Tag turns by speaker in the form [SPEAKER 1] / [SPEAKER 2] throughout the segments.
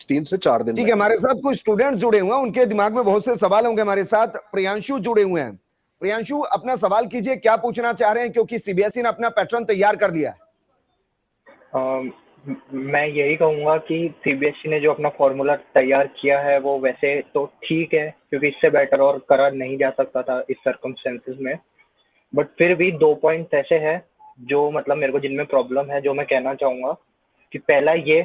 [SPEAKER 1] 3 से 4 दिन
[SPEAKER 2] ठीक है, हमारे साथ कुछ स्टूडेंट जुड़े हुए हैं, उनके दिमाग में बहुत से सवाल होंगे। हमारे साथ प्रियांशु जुड़े हुए हैं। प्रियांशु, अपना सवाल कीजिए, क्या पूछना चाह रहे हैं, क्योंकि सीबीएसई ने अपना पैटर्न तैयार कर दिया है।
[SPEAKER 3] मैं यही कहूँगा कि सीबीएसई ने जो अपना फॉर्मूला तैयार किया है वो वैसे तो ठीक है, क्योंकि इससे बेटर और करा नहीं जा सकता था इस सर्कमस्टेंसेस में। बट फिर भी 2 पॉइंट्स ऐसे हैं जो मतलब मेरे को जिनमें प्रॉब्लम है, जो मैं कहना चाहूँगा कि पहला ये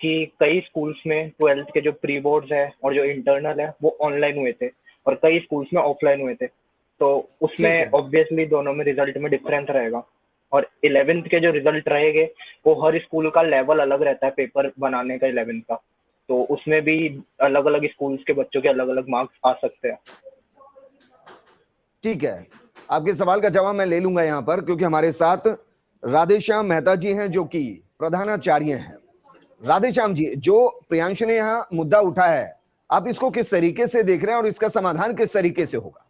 [SPEAKER 3] कि कई स्कूल्स में 12th के जो प्री बोर्ड्स है और जो इंटरनल है वो ऑनलाइन हुए थे और कई स्कूल्स में ऑफलाइन हुए थे, तो उसमें ऑब्वियसली दोनों में रिजल्ट में डिफरेंस रहेगा। और 11th के जो रिजल्ट रहेंगे वो हर स्कूल का लेवल अलग रहता है पेपर बनाने का 11th का, तो उसमें भी अलग अलग स्कूल्स के बच्चों के अलग अलग मार्क्स आ सकते हैं।
[SPEAKER 2] ठीक है, आपके सवाल का जवाब मैं ले लूंगा यहाँ पर, क्योंकि हमारे साथ राधेश्याम मेहता जी हैं जो कि प्रधानाचार्य हैं। राधेश्याम जी, जो प्रियांशु ने यहाँ मुद्दा उठाया है, आप इसको किस तरीके से देख रहे हैं और इसका समाधान किस तरीके से होगा?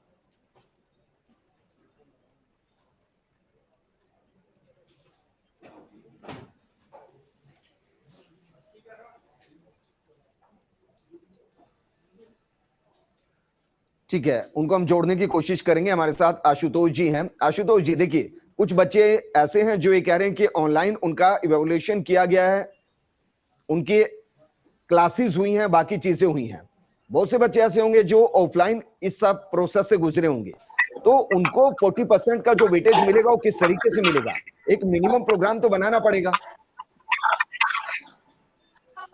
[SPEAKER 2] ठीक है, उनको हम जोड़ने की कोशिश करेंगे। हमारे साथ आशुतोष जी हैं। आशुतोष जी, देखिए, कुछ बच्चे ऐसे हैं जो ये कह रहे हैं कि ऑनलाइन उनका इवैल्यूएशन किया गया है, उनके क्लासेस हुई हैं, बाकी चीजें हुई हैं। बहुत से बच्चे ऐसे होंगे जो ऑफलाइन इस सब प्रोसेस से गुजरे होंगे, तो उनको 40% का जो वेटेज मिलेगा वो किस तरीके से मिलेगा? एक मिनिमम प्रोग्राम तो बनाना पड़ेगा।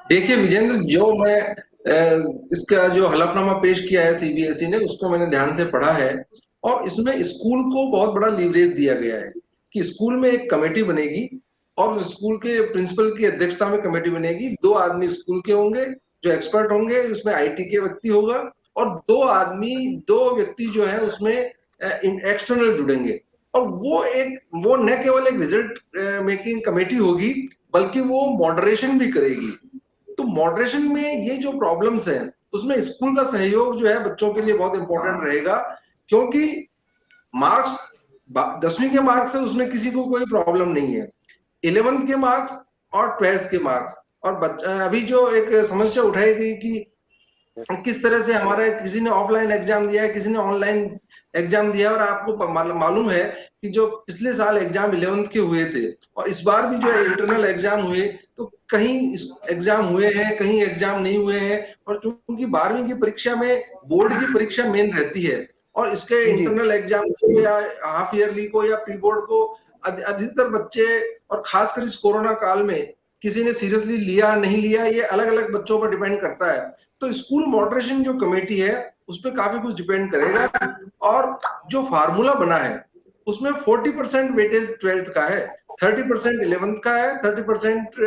[SPEAKER 4] देखिए विजेंद्र, जो मैं इसका जो हलफनामा पेश किया है सीबीएसई ने, उसको मैंने ध्यान से पढ़ा है और इसमें स्कूल को बहुत बड़ा लीवरेज दिया गया है कि स्कूल में एक कमेटी बनेगी और स्कूल के प्रिंसिपल की अध्यक्षता में कमेटी बनेगी। 2 आदमी स्कूल के होंगे जो एक्सपर्ट होंगे, उसमें आईटी के व्यक्ति होगा और 2 व्यक्ति जो है उसमें एक्सटर्नल जुड़ेंगे और वो न केवल एक रिजल्ट मेकिंग कमेटी होगी बल्कि वो मॉडरेशन भी करेगी। तो मॉडरेशन में ये जो प्रॉब्लम्स हैं उसमें स्कूल का सहयोग जो है बच्चों के लिए बहुत इंपॉर्टेंट रहेगा, क्योंकि मार्क्स 10वीं के मार्क्स है उसमें किसी को कोई प्रॉब्लम नहीं है, 11th के मार्क्स और 12th के मार्क्स। और अभी जो एक समस्या उठाई गई कि किस तरह से हमारे किसी ने ऑफलाइन एग्जाम दिया है, किसी ने ऑनलाइन एग्जाम दिया है, और आपको मालूम है कि जो पिछले साल एग्जाम 11th के हुए थे और इस बार भी जो है इंटरनल एग्जाम हुए, तो कहीं एग्जाम हुए हैं, कहीं एग्जाम नहीं हुए हैं। और चूंकि 12वीं की परीक्षा में बोर्ड की परीक्षा मेन रहती है और इसके इंटरनल एग्जाम को या हाफ ईयरली को या प्री बोर्ड को अधिकतर बच्चे, और खासकर इस कोरोना काल में, किसी ने सीरियसली लिया नहीं लिया, ये अलग अलग बच्चों पर डिपेंड करता है। तो स्कूल मॉडरेशन जो कमेटी है उस पर काफी कुछ डिपेंड करेगा। और जो फार्मूला बना है उसमें 40% वेटेज 12th का है, 30% 11th का है, 30%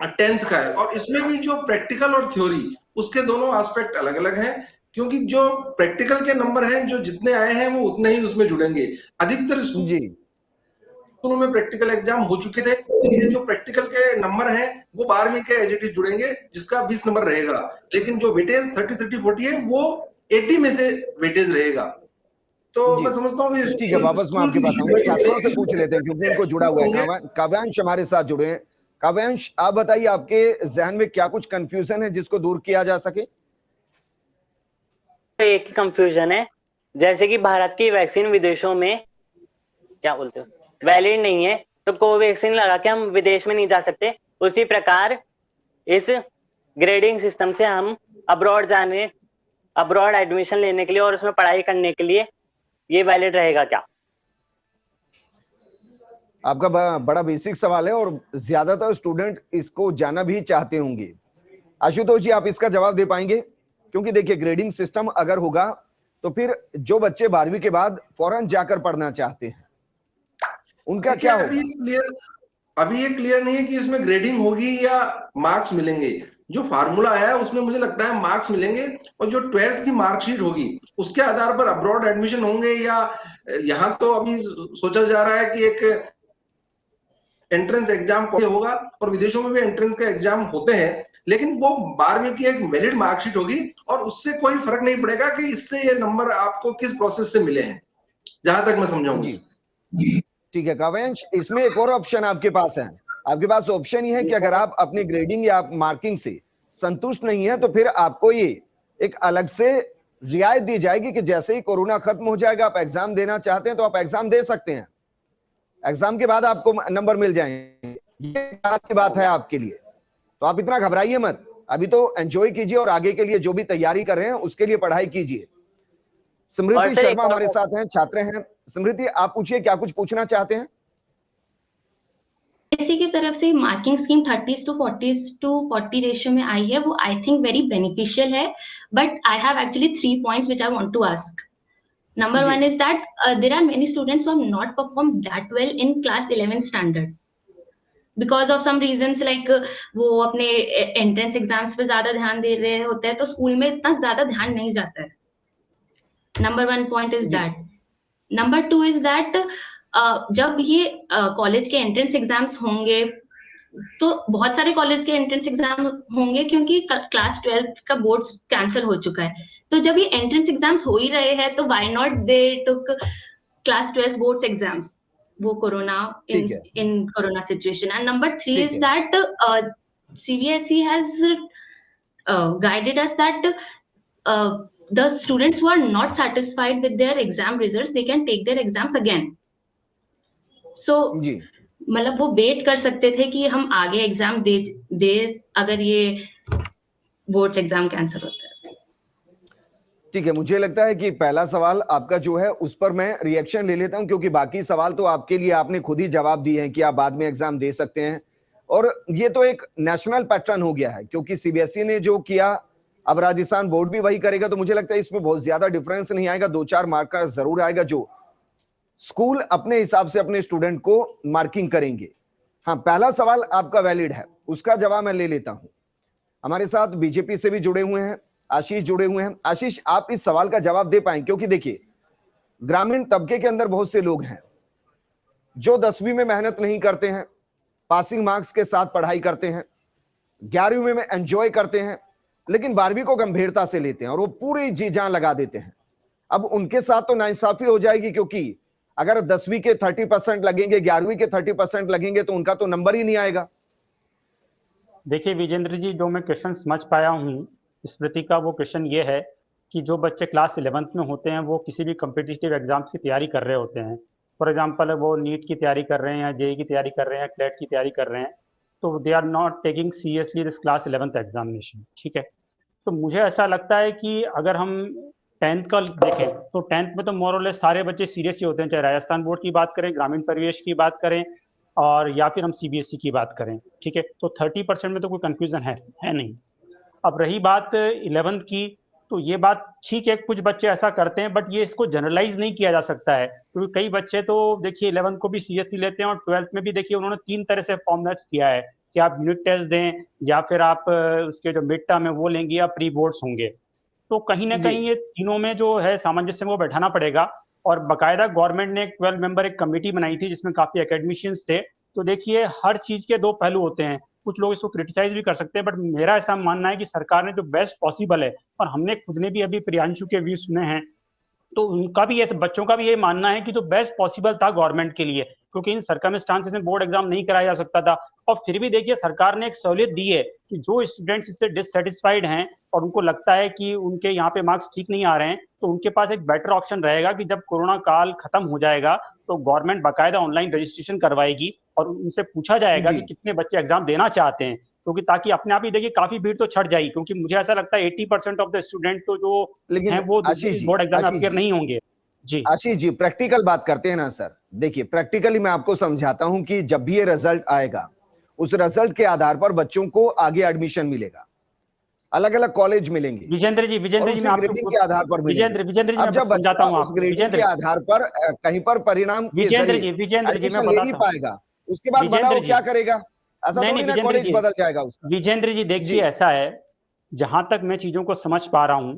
[SPEAKER 4] 10th का है। और इसमें भी जो प्रैक्टिकल और थ्योरी, उसके दोनों एस्पेक्ट अलग अलग हैं, क्योंकि जो प्रैक्टिकल के नंबर हैं जो जितने आए हैं वो उतने ही उसमें जुड़ेंगे। अधिकतर स्कूलों में प्रैक्टिकल एग्जाम हो चुके थे, इसलिए जो प्रैक्टिकल के नंबर हैं वो 12वीं के एज इट इज जुड़ेंगे, जिसका 20 नंबर रहेगा। लेकिन जो वेटेज 30-30-40 है वो 80 में से वेटेज रहेगा। तो मैं समझता हूँ कि
[SPEAKER 2] ठीक है, वापस मैं आपके पास आऊंगा। छात्रों से पूछ लेते हैं क्योंकि उनको जुड़ा हुआ है। काव्यांश हमारे साथ जुड़े हैं। काव्यांश, आप बताइए, आपके जहन में क्या कुछ कंफ्यूजन है जिसको दूर किया जा सके?
[SPEAKER 5] एक ही कंफ्यूजन है, जैसे कि भारत की वैक्सीन विदेशों में क्या बोलते हो वैलिड नहीं है, तो कोवैक्सीन लगा के हम विदेश में नहीं जा सकते। उसी प्रकार इस ग्रेडिंग सिस्टम से हम अब्रॉड एडमिशन लेने के लिए और उसमें पढ़ाई करने के लिए ये वैलिड रहेगा क्या?
[SPEAKER 2] आपका बड़ा बेसिक सवाल है और ज्यादातर स्टूडेंट इसको जानना भी चाहते होंगे। आशुतोष जी, आप इसका जवाब दे पाएंगे? क्योंकि देखिए, ग्रेडिंग सिस्टम अगर होगा तो फिर जो बच्चे 12वीं के बाद फौरन जाकर पढ़ना चाहते हैं उनका क्या होगा?
[SPEAKER 4] अभी ये क्लियर नहीं है कि इसमें ग्रेडिंग होगी या मार्क्स मिलेंगे। जो फार्मूला है उसमें मुझे लगता है मार्क्स मिलेंगे, और जो 12th की मार्कशीट होगी उसके आधार पर अब्रॉड एडमिशन होंगे, या यहाँ तो अभी सोचा जा रहा है कि एक एंट्रेंस एग्जाम होगा और विदेशों में भी एंट्रेंस का एग्जाम होते हैं, लेकिन वो 12वीं की एक वैलिड मार्कशीट होगी और उससे कोई फर्क नहीं पड़ेगा कि इससे ये नंबर आपको किस प्रोसेस से मिले हैं, जहां तक मैं समझाऊंगा।
[SPEAKER 2] ठीक है काव्यांश, इसमें एक और ऑप्शन आपके पास है। आपके पास ऑप्शन ये है कि अगर आप अपनी ग्रेडिंग या मार्किंग से संतुष्ट नहीं है तो फिर आपको ये एक अलग से रियायत दी जाएगी कि जैसे ही कोरोना खत्म हो जाएगा, आप एग्जाम देना चाहते हैं तो आप एग्जाम दे सकते हैं, एग्जाम के बाद आपको नंबर मिल जाएंगे। ये बात की बात है आपके लिए, तो आप इतना घबराइए मत, अभी तो एंजॉय कीजिए और आगे के लिए जो भी तैयारी कर रहे हैं उसके लिए पढ़ाई कीजिए। स्मृति शर्मा हमारे साथ हैं, छात्र हैं। स्मृति, आप पूछिए, क्या कुछ पूछना चाहते हैं?
[SPEAKER 1] इसी की तरफ से मार्किंग स्कीम 30:40 रेशियो में आई है, वो आई थिंक वेरी बेनिफिशियल है, but I have actually 3 points which I want to ask. Number one is that there are many students who have not performed that well in class 11th standard because of some reasons like वो अपने entrance exams पे ज्यादा ध्यान दे रहे होते हैं तो school में इतना ज्यादा ध्यान नहीं जाता है। Number one point is that. Number two is that जब ये कॉलेज के एंट्रेंस एग्जाम्स होंगे तो बहुत सारे कॉलेज के एंट्रेंस एग्जाम होंगे क्योंकि क्लास 12th का बोर्ड्स कैंसिल हो चुका है, तो जब ये एंट्रेंस एग्जाम्स हो ही रहे हैं तो why not they took class 12th boards exams, वो corona in corona situation. And number 3 is that CBSE has guided us that the students who are not satisfied with their exam results, they can take their exams again. So मतलब वो wait कर सकते थे कि हम आगे exam दे अगर ये बोर्ड्स एग्जाम कैंसिल होता है।
[SPEAKER 2] ठीक है, मुझे लगता है कि पहला सवाल आपका जो है उस पर मैं रिएक्शन ले लेता हूं, क्योंकि बाकी सवाल तो आपके लिए आपने खुद ही जवाब दिए हैं कि आप बाद में एग्जाम दे सकते हैं, और ये तो एक नेशनल पैटर्न हो गया है क्योंकि CBSE ने जो किया अब राजस्थान बोर्ड भी वही करेगा, तो मुझे लगता है इसमें बहुत ज्यादा डिफरेंस नहीं आएगा, 2-4 मार्क का जरूर आएगा जो स्कूल अपने हिसाब से अपने स्टूडेंट को मार्किंग करेंगे। हाँ, पहला सवाल आपका वैलिड है, उसका जवाब मैं ले लेता हूं। हमारे साथ बीजेपी से भी जुड़े हुए हैं, आशीष जुड़े हुए हैं। आशीष, आप इस सवाल का जवाब दे पाएंगे? क्योंकि देखिए, ग्रामीण तबके के अंदर बहुत से लोग हैं जो 10वीं में मेहनत नहीं करते हैं, पासिंग मार्क्स के साथ पढ़ाई करते हैं, 11वीं में एंजॉय करते हैं, लेकिन 12वीं को गंभीरता से लेते हैं और वो पूरी जी जान लगा देते हैं। अब उनके साथ तो नाइंसाफी हो जाएगी, क्योंकि अगर 10वीं के 30% लगेंगे, 11वीं के 30% लगेंगे तो उनका तो नंबर ही नहीं आएगा।
[SPEAKER 6] देखिए विजेंद्र जी, जो मैं क्वेश्चन समझ पाया हूँ स्मृति का, वो क्वेश्चन ये है कि जो बच्चे क्लास 11th में होते हैं वो किसी भी कम्पिटिटिव एग्जाम की तैयारी कर रहे होते हैं, फॉर एग्जाम्पल वो नीट की तैयारी कर रहे हैं या JEE की तैयारी कर रहे हैं, क्लेट की तैयारी कर रहे हैं, तो they are not taking seriously this class 11th examination. ठीक है, तो मुझे ऐसा लगता है कि अगर हम 10th का देखें तो 10th में तो मोर और लेस सारे बच्चे सीरियस ही होते हैं, चाहे राजस्थान बोर्ड की बात करें, ग्रामीण परिवेश की बात करें, और या फिर हम CBSE की बात करें। ठीक है, तो 30% में तो कोई कंफ्यूजन है नहीं। अब रही बात 11th की, तो ये बात ठीक है, कुछ बच्चे ऐसा करते हैं, बट ये इसको जनरलाइज नहीं किया जा सकता है, क्योंकि कई बच्चे तो देखिए 11th को भी सीरियसली लेते हैं, और 12th में भी देखिए उन्होंने 3 तरह से फॉर्मेट्स किया है कि आप यूनिट टेस्ट दें, या फिर आप उसके जो मिड टर्म है वो लेंगे, या प्री बोर्ड्स होंगे। तो कहीं ना कहीं ये तीनों में जो है सामंजस्य वो बैठाना पड़ेगा, और बाकायदा गवर्नमेंट ने 12 मेंबर एक कमेटी बनाई थी जिसमें काफी एकेडमिशियंस थे। तो देखिए, हर चीज के 2 पहलू होते हैं, कुछ लोग इसको क्रिटिसाइज भी कर सकते हैं, बट मेरा ऐसा मानना है कि सरकार ने जो बेस्ट पॉसिबल है, और हमने खुद ने भी अभी प्रियांशु के व्यू सुने हैं, तो उनका भी ऐसे बच्चों का भी ये मानना है कि जो बेस्ट पॉसिबल था गवर्नमेंट के लिए, क्योंकि इन सर्कमस्टांसेस में बोर्ड एग्जाम नहीं कराया जा सकता था। और फिर भी देखिए, सरकार ने एक सहूलियत दी है कि जो स्टूडेंट्स इससे डिससेटिस्फाइड हैं और उनको लगता है कि उनके यहाँ पे मार्क्स ठीक नहीं आ रहे हैं, तो उनके पास एक बेटर ऑप्शन रहेगा कि जब कोरोना काल खत्म हो जाएगा तो गवर्नमेंट बाकायदा ऑनलाइन रजिस्ट्रेशन करवाएगी और उनसे पूछा जाएगा कि कितने बच्चे एग्जाम देना चाहते हैं, क्योंकि ताकि अपने आप ही देखिए काफी भीड़ तो छट जाएगी, क्योंकि मुझे ऐसा लगता है 80% ऑफ द स्टूडेंट तो जो हैं वो बोर्ड एग्जाम में अपीयर नहीं होंगे। जी
[SPEAKER 2] आशीष जी, प्रैक्टिकल बात करते हैं ना सर। देखिए, प्रैक्टिकली मैं आपको समझाता हूं कि जब भी ये रिजल्ट आएगा, उस रिजल्ट के आधार पर बच्चों को आगे एडमिशन मिलेगा, अलग अलग कॉलेज मिलेंगे।
[SPEAKER 6] विजेंद्र जी मैं
[SPEAKER 2] आपको के आधार पर
[SPEAKER 6] विजेंद्र जी
[SPEAKER 2] अब जब
[SPEAKER 6] समझाता हूं आपको,
[SPEAKER 2] ग्रेडिंग के आधार पर कहीं पर परिणाम
[SPEAKER 6] विजेंद्र जी मैं
[SPEAKER 2] ले नहीं पाएगा, उसके बाद बड़ा वो क्या करेगा? ऐसा थोड़ी ना कॉलेज बदल जाएगा उसका।
[SPEAKER 6] विजेंद्र जी देखिए, ऐसा है, जहां तक मैं चीजों को समझ पा रहा हूं,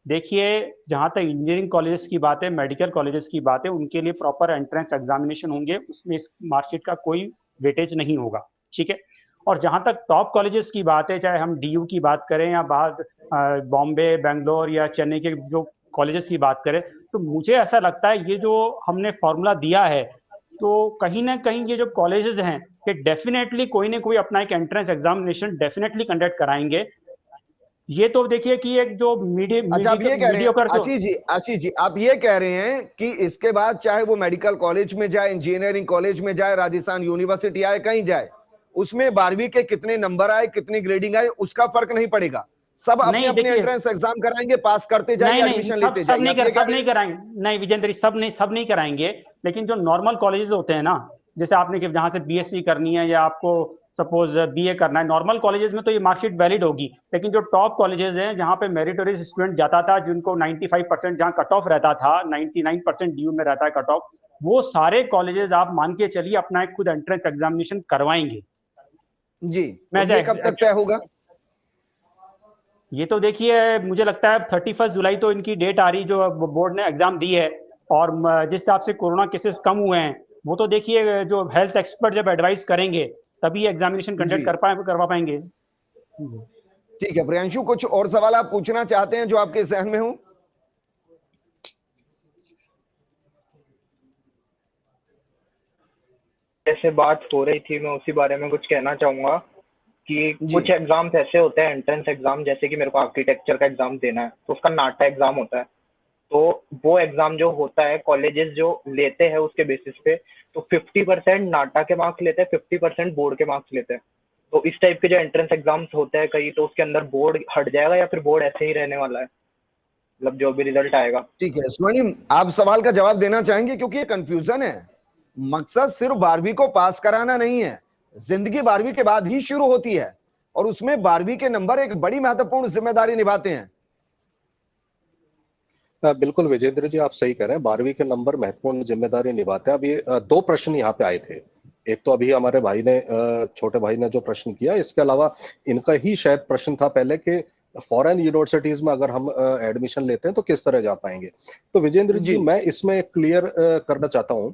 [SPEAKER 6] देखिए जहां तक इंजीनियरिंग कॉलेजेस की बात है, मेडिकल कॉलेजेस की बात है, उनके लिए प्रॉपर एंट्रेंस एग्जामिनेशन होंगे, उसमें इस मार्कशीट का कोई वेटेज नहीं होगा। ठीक है, और जहां तक टॉप कॉलेजेस की बात है, चाहे हम DU की बात करें या बाहर बॉम्बे, बेंगलोर या चेन्नई के जो कॉलेजेस की बात करें, तो मुझे ऐसा लगता है ये जो हमने फॉर्मूला दिया है, तो कहीं ना कहीं ये जो कॉलेजेस हैं ये डेफिनेटली कोई ना कोई अपना एक एंट्रेंस एग्जामिनेशन डेफिनेटली कंडक्ट कराएंगे, ये तो देखिए कि एक जो
[SPEAKER 2] अच्छा, आप ये कह रहे हैं आशीष जी आप ये कह रहे हैं कि इसके बाद चाहे वो मेडिकल कॉलेज में जाए, इंजीनियरिंग कॉलेज में जाए, राजस्थान यूनिवर्सिटी आए, कहीं जाए, उसमें 12वीं के कितने नंबर आए, कितनी ग्रेडिंग आए, उसका फर्क नहीं पड़ेगा, सब अपने अपने एंट्रेंस एग्जाम कराएंगे, पास करते जाएंगे, एडमिशन लेते जाएंगे।
[SPEAKER 6] सब नहीं कराएंगे, नहीं विजेंद्र, सब नहीं कराएंगे, लेकिन जो नॉर्मल कॉलेजेस होते हैं ना, जैसे आपने जहां से बीएससी करनी है या आपको सपोज बीए करना है, नॉर्मल कॉलेजेस में तो ये मार्कशीट वैलिड होगी, लेकिन जो टॉप कॉलेजेस हैं जहां पे मेरिटोरियस स्टूडेंट जाता था, जिनको 95% जहां कट ऑफ रहता था, 99% ड्यू में रहता है कट ऑफ, वो सारे कॉलेजेस आप मान के चलिए अपना एक खुद एंट्रेंस एग्जामिनेशन करवाएंगे।
[SPEAKER 2] जी, ये कब तक तय होगा?
[SPEAKER 6] ये तो देखिए मुझे लगता है 31 जुलाई तो इनकी डेट आ रही, जो बोर्ड ने एग्जाम दी है, और जिस हिसाब से कोरोना केसेस कम हुए हैं, वो तो देखिए जो हेल्थ एक्सपर्ट जब एडवाइस करेंगे तभी एग्जामिनेशन कंडक्ट करवा पाएंगे।
[SPEAKER 2] ठीक है प्रियांशु, कुछ और सवाल आप पूछना चाहते हैं जो आपके जहन में हो?
[SPEAKER 3] जैसे बात हो रही थी, मैं उसी बारे में कुछ कहना चाहूंगा कि कुछ एग्जाम्स ऐसे होते हैं, एंट्रेंस एग्जाम, जैसे कि मेरे को आर्किटेक्चर का एग्जाम देना है तो उसका नाटा एग्जाम होता है, तो वो एग्जाम जो होता है कॉलेजेस जो लेते हैं उसके बेसिस पे, तो 50% नाटा के मार्क्स लेते हैं, 50% बोर्ड के मार्क्स लेते हैं। तो इस टाइप के जो एंट्रेंस एग्जाम्स होते हैं कहीं, तो उसके अंदर बोर्ड हट जाएगा या फिर बोर्ड ऐसे ही रहने वाला है, मतलब जो भी रिजल्ट आएगा?
[SPEAKER 2] ठीक है स्वर्णिम, आप सवाल का जवाब देना चाहेंगे, क्योंकि ये कंफ्यूजन है। मकसद सिर्फ 12वीं को पास कराना नहीं है, जिंदगी 12वीं के बाद ही शुरू होती है, और उसमें 12वीं के नंबर एक बड़ी महत्वपूर्ण जिम्मेदारी निभाते हैं।
[SPEAKER 7] बिल्कुल विजेंद्र जी, आप सही कह रहे हैं, 12वीं के नंबर महत्वपूर्ण जिम्मेदारी निभाते हैं। अब ये 2 प्रश्न यहाँ पे आए थे, एक तो अभी हमारे भाई ने, छोटे भाई ने जो प्रश्न किया, इसके अलावा इनका ही शायद प्रश्न था पहले कि फॉरेन यूनिवर्सिटीज में अगर हम एडमिशन लेते हैं तो किस तरह जा पाएंगे। तो विजेंद्र जी मैं इसमें क्लियर करना चाहता हूं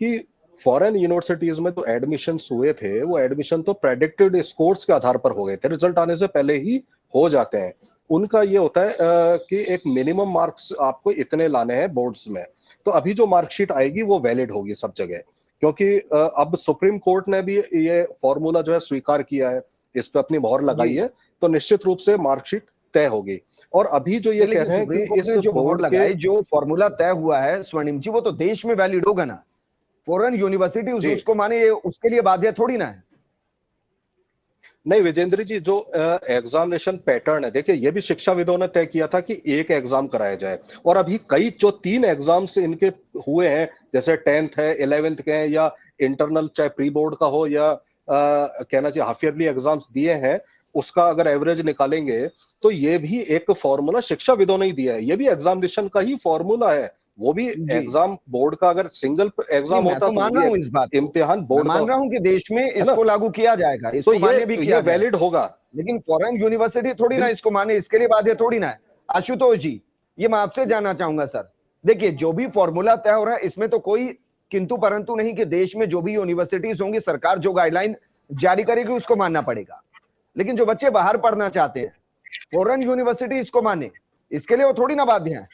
[SPEAKER 7] कि फॉरेन यूनिवर्सिटीज में जो एडमिशन हुए थे, वो एडमिशन तो प्रेडिक्टेड स्कोर्स के आधार पर हो गए थे, रिजल्ट आने से पहले ही हो जाते हैं। उनका ये होता है कि एक मिनिमम मार्क्स आपको इतने लाने हैं बोर्ड्स में, तो अभी जो मार्कशीट आएगी वो वैलिड होगी सब जगह, क्योंकि अब सुप्रीम कोर्ट ने भी ये फॉर्मूला जो है स्वीकार किया है, इस पर अपनी मोहर लगाई है, तो निश्चित रूप से मार्कशीट तय होगी। और अभी जो ये कह रहे हैं कि इस
[SPEAKER 2] जो मोहर लगाई, जो फॉर्मूला तय हुआ है स्वर्णिम जी, वो तो देश में वैलिड होगा ना, फॉरेन यूनिवर्सिटी उसको माने, उसके लिए बाध्य थोड़ी ना है।
[SPEAKER 7] नहीं विजेंद्र जी, जो एग्जामिनेशन पैटर्न है, देखिए ये भी शिक्षाविदों ने तय किया था कि एक एग्जाम कराया जाए, और अभी कई जो 3 एग्जाम्स इनके हुए हैं, जैसे 10th है, 11th के हैं, या इंटरनल चाहे प्री बोर्ड का हो या कहना चाहिए हाफ ईयरली एग्जाम्स दिए हैं, उसका अगर एवरेज निकालेंगे तो ये भी एक फॉर्मूला शिक्षाविदों ने ही दिया है, ये भी एग्जामिनेशन का ही फॉर्मूला है। वो भी एग्जाम बोर्ड का अगर सिंगल एग्जाम होता तो
[SPEAKER 2] मान रहा हूं इस बात,
[SPEAKER 7] इम्तिहान बोर्ड,
[SPEAKER 2] मान रहा हूं कि देश में इसको लागू किया जाएगा, इसको
[SPEAKER 7] तो
[SPEAKER 2] मान्य भी किया
[SPEAKER 7] वैलिड होगा,
[SPEAKER 2] लेकिन फॉरेन यूनिवर्सिटी थोड़ी ना इसको माने, इसके लिए बाध्य थोड़ी ना है। आशुतोष जी, ये मैं आपसे जानना चाहूंगा सर, देखिए जो भी फॉर्मूला तय हो रहा है इसमें तो कोई किंतु परंतु नहीं कि देश में जो भी यूनिवर्सिटीज होंगी, सरकार जो गाइडलाइन जारी करेगी उसको मानना पड़ेगा, लेकिन जो बच्चे बाहर पढ़ना चाहते हैं, फॉरेन यूनिवर्सिटी इसको माने, इसके लिए वो थोड़ी ना बाध्य है।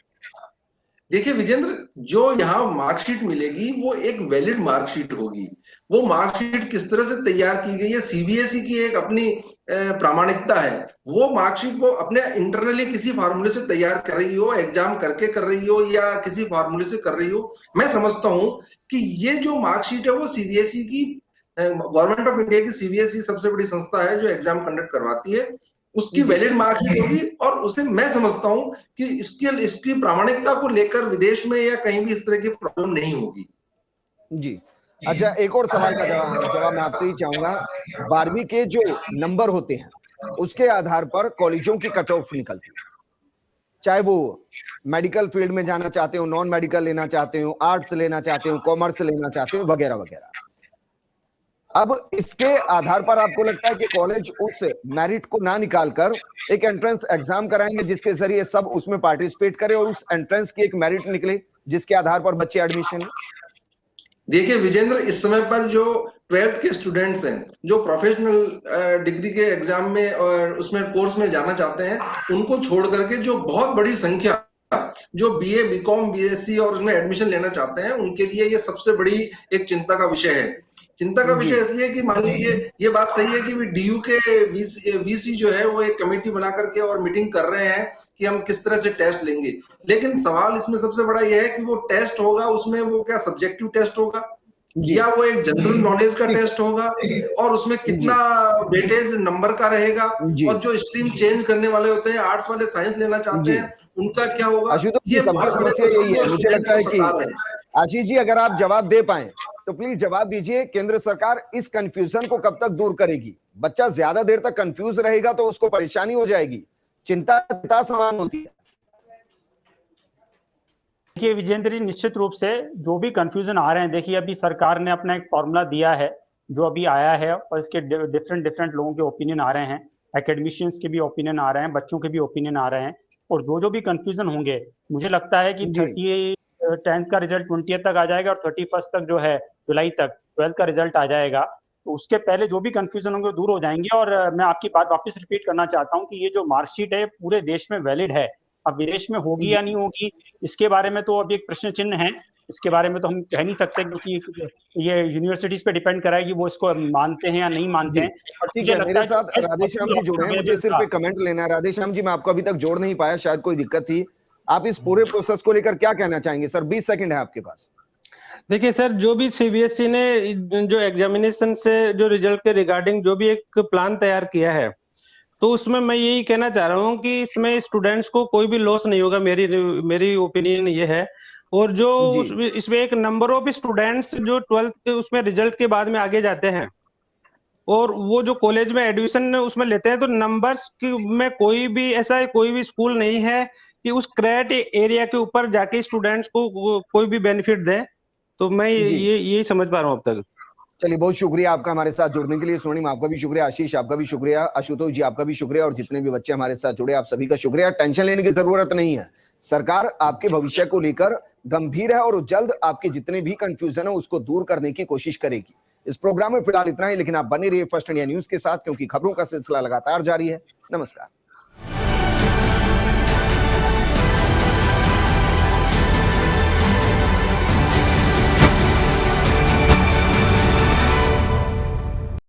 [SPEAKER 4] देखिए विजेंद्र, जो यहाँ मार्कशीट मिलेगी वो एक वैलिड मार्कशीट होगी। वो मार्कशीट किस तरह से तैयार की गई है, सीबीएसई की एक अपनी प्रामाणिकता है। वो मार्कशीट वो अपने इंटरनली किसी फार्मूले से तैयार कर रही हो, एग्जाम करके कर रही हो या किसी फार्मूले से कर रही हो, मैं समझता हूं कि ये जो मार्कशीट है वो सीबीएसई की, गवर्नमेंट ऑफ इंडिया की सीबीएसई सबसे बड़ी संस्था है जो एग्जाम कंडक्ट करवाती है, उसकी वैलिड मार्कशीट होगी, और उसे मैं समझता हूं कि इसकी प्रामाणिकता को लेकर विदेश में या कहीं भी इस तरह की प्रॉब्लम नहीं होगी।
[SPEAKER 2] जी अच्छा, एक और सवाल का जवाब मैं आपसे ही चाहूंगा। 12वीं के जो नंबर होते हैं उसके आधार पर कॉलेजों की कट ऑफ निकलती है, चाहे वो मेडिकल फील्ड में जाना चाहते हो, नॉन मेडिकल लेना चाहते हो, आर्ट्स लेना चाहते हो, कॉमर्स लेना चाहते हो, वगैरह वगैरह। अब इसके आधार पर आपको लगता है कि कॉलेज उस मेरिट को ना निकालकर एक एंट्रेंस एग्जाम कराएंगे जिसके जरिए सब उसमें पार्टिसिपेट करें और उस एंट्रेंस की एक मेरिट निकले जिसके आधार पर बच्चे एडमिशन लें?
[SPEAKER 4] देखिए विजेंद्र, इस समय पर जो 12th के स्टूडेंट्स हैं, जो प्रोफेशनल डिग्री के एग्जाम में और उसमें कोर्स में जाना चाहते हैं, उनको छोड़ करके जो बहुत बड़ी संख्या जो बीए, बीकॉम, बीएससी और उसमें एडमिशन लेना चाहते हैं, उनके लिए ये सबसे बड़ी एक चिंता का विषय है चिंता का विषय इसलिए कि मान लीजिए ये बात सही है कि डीयू के वीसी जो है वो एक कमेटी बना करके और मीटिंग कर रहे हैं कि हम किस तरह से टेस्ट लेंगे, लेकिन सवाल इसमें सबसे बड़ा ये है कि वो टेस्ट होगा उसमें वो क्या सब्जेक्टिव टेस्ट होगा या वो एक जनरल नॉलेज का टेस्ट होगा और उसमें कितना वेटेज नंबर का रहेगा, और जो स्ट्रीम चेंज करने वाले होते हैं, आर्ट्स वाले साइंस लेना चाहते हैं, उनका क्या होगा।
[SPEAKER 2] आशुतोष जी, सबकी समस्या यही है। मुझे लगता है कि आशीष जी अगर आप जवाब दे पाए तो प्लीज जवाब दीजिए, केंद्र सरकार इस कंफ्यूजन को कब तक दूर करेगी? बच्चा ज्यादा देर तक कंफ्यूज रहेगा तो उसको परेशानी हो जाएगी, चिंता समान होती है।
[SPEAKER 6] देखिए विजेंद्र जी, निश्चित रूप से जो भी कंफ्यूजन आ रहे हैं, देखिए अभी सरकार ने अपना एक फॉर्मूला दिया है जो अभी आया है और इसके डिफरेंट लोगों के ओपिनियन आ रहे हैं, एकेडमिशियंस के भी ओपिनियन आ रहे हैं, बच्चों के भी ओपिनियन आ रहे हैं, और जो भी कंफ्यूजन होंगे मुझे लगता है कि 10th का रिजल्ट 20th तक आ जाएगा और 31st तक जो है जुलाई तक 12th का रिजल्ट आ जाएगा, तो उसके पहले जो भी कंफ्यूजन होंगे दूर हो जाएंगे। और मैं आपकी बात वापस रिपीट करना चाहता हूँ कि ये जो मार्कशीट है पूरे देश में वैलिड है। अब विदेश में होगी या नहीं होगी इसके बारे में तो अभी एक प्रश्न चिन्ह है, इसके बारे में तो हम कह नहीं सकते क्योंकि ये यूनिवर्सिटीज पे डिपेंड करेगी वो इसको मानते हैं या नहीं मानते हैं। और
[SPEAKER 2] ठीक है, मेरे साथ राधेश्याम जी जुड़े हैं, मुझे सिर्फ एक कमेंट लेना है। राधेश्याम जी, मैं आपको अभी तक जोड़ नहीं पाया, शायद कोई दिक्कत थी। आप इस पूरे प्रोसेस को लेकर क्या कहना चाहेंगे सर? 20 सेकंड है आपके पास।
[SPEAKER 8] देखिए सर, जो भी सीबीएसई ने जो एग्जामिनेशन से जो रिजल्ट के रिगार्डिंग जो भी एक प्लान तैयार किया है, तो उसमें मैं यही कहना चाह रहा हूँ कि इसमें स्टूडेंट्स को कोई भी लॉस नहीं होगा, मेरी ओपिनियन ये है। और जो इसमें एक नंबर ऑफ स्टूडेंट्स जो 12th के उसमें रिजल्ट के बाद में आगे जाते हैं और वो जो कॉलेज में एडमिशन उसमें लेते हैं, तो नंबर्स में कोई भी स्कूल नहीं है कि उस क्रेट एरिया के ऊपर जाके स्टूडेंट्स को कोई भी बेनिफिट दे। तो मैं यही समझ पा रहा हूँ अब तक।
[SPEAKER 2] चलिए, बहुत शुक्रिया आपका हमारे साथ जुड़ने के लिए। स्वर्णिम आपका भी शुक्रिया, आशीष आपका भी शुक्रिया, आशुतोष जी आपका भी शुक्रिया, और जितने भी बच्चे हमारे साथ जुड़े आप सभी का शुक्रिया। टेंशन लेने की जरूरत नहीं है, सरकार आपके भविष्य को लेकर गंभीर है और जल्द आपके जितने भी कंफ्यूजन है उसको दूर करने की कोशिश करेगी। इस प्रोग्राम में फिलहाल इतना ही, लेकिन आप बने रहिए फर्स्ट इंडिया न्यूज के साथ क्योंकि खबरों का सिलसिला लगातार जारी है। नमस्कार।